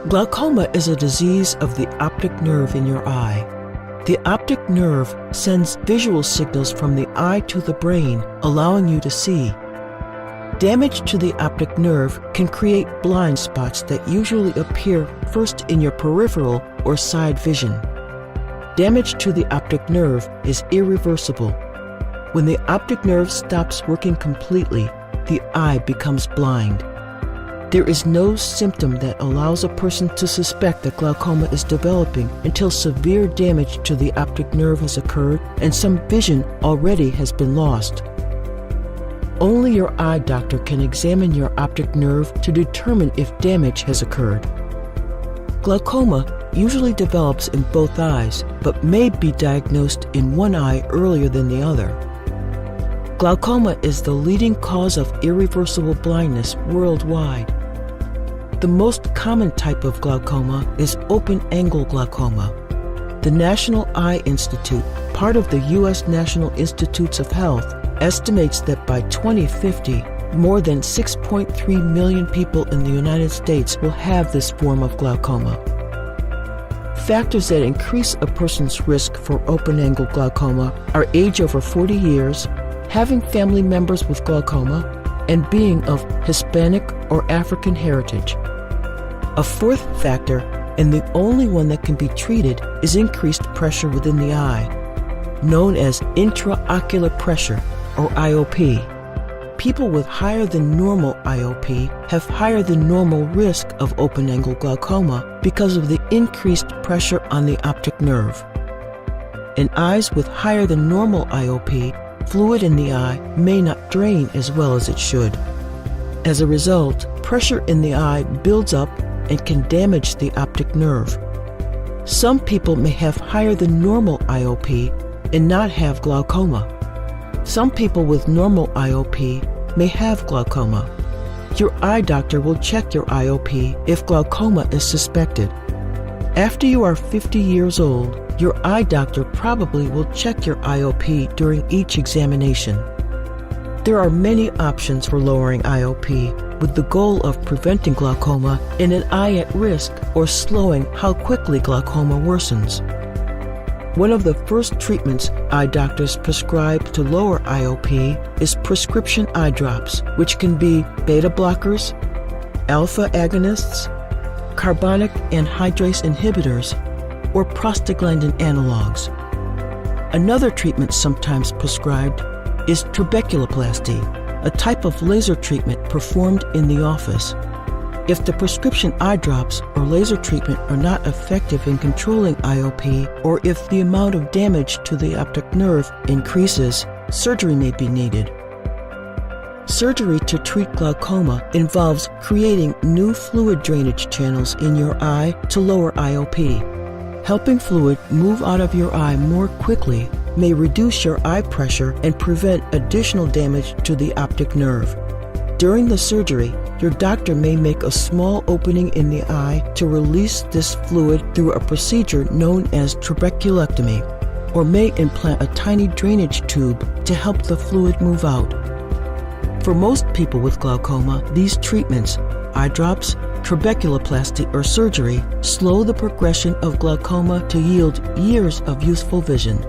Glaucoma is a disease of the optic nerve in your eye. The optic nerve sends visual signals from the eye to the brain, allowing you to see. Damage to the optic nerve can create blind spots that usually appear first in your peripheral or side vision. Damage to the optic nerve is irreversible. When the optic nerve stops working completely, the eye becomes blind. There is no symptom that allows a person to suspect that glaucoma is developing until severe damage to the optic nerve has occurred and some vision already has been lost. Only your eye doctor can examine your optic nerve to determine if damage has occurred. Glaucoma usually develops in both eyes, but may be diagnosed in one eye earlier than the other. Glaucoma is the leading cause of irreversible blindness worldwide. The most common type of glaucoma is open-angle glaucoma. The National Eye Institute, part of the U.S. National Institutes of Health, estimates that by 2050, more than 6.3 million people in the United States will have this form of glaucoma. Factors that increase a person's risk for open-angle glaucoma are age over 40 years, having family members with glaucoma, and being of Hispanic or African heritage. A fourth factor, and the only one that can be treated, is increased pressure within the eye, known as intraocular pressure, or IOP. People with higher than normal IOP have higher than normal risk of open-angle glaucoma because of the increased pressure on the optic nerve. In eyes with higher than normal IOP, fluid in the eye may not drain as well as it should. As a result, pressure in the eye builds up and can damage the optic nerve. Some people may have higher than normal IOP and not have glaucoma. Some people with normal IOP may have glaucoma. Your eye doctor will check your IOP if glaucoma is suspected. After you are 50 years old, your eye doctor probably will check your IOP during each examination. There are many options for lowering IOP with the goal of preventing glaucoma in an eye at risk or slowing how quickly glaucoma worsens. One of the first treatments eye doctors prescribe to lower IOP is prescription eye drops, which can be beta blockers, alpha agonists, carbonic anhydrase inhibitors, or prostaglandin analogs. Another treatment sometimes prescribed is trabeculoplasty, a type of laser treatment performed in the office. If the prescription eye drops or laser treatment are not effective in controlling IOP, or if the amount of damage to the optic nerve increases, surgery may be needed. Surgery to treat glaucoma involves creating new fluid drainage channels in your eye to lower IOP. Helping fluid move out of your eye more quickly may reduce your eye pressure and prevent additional damage to the optic nerve. During the surgery, your doctor may make a small opening in the eye to release this fluid through a procedure known as trabeculectomy, or may implant a tiny drainage tube to help the fluid move out. For most people with glaucoma, these treatments, eye drops, trabeculoplasty, or surgery, slow the progression of glaucoma to yield years of useful vision.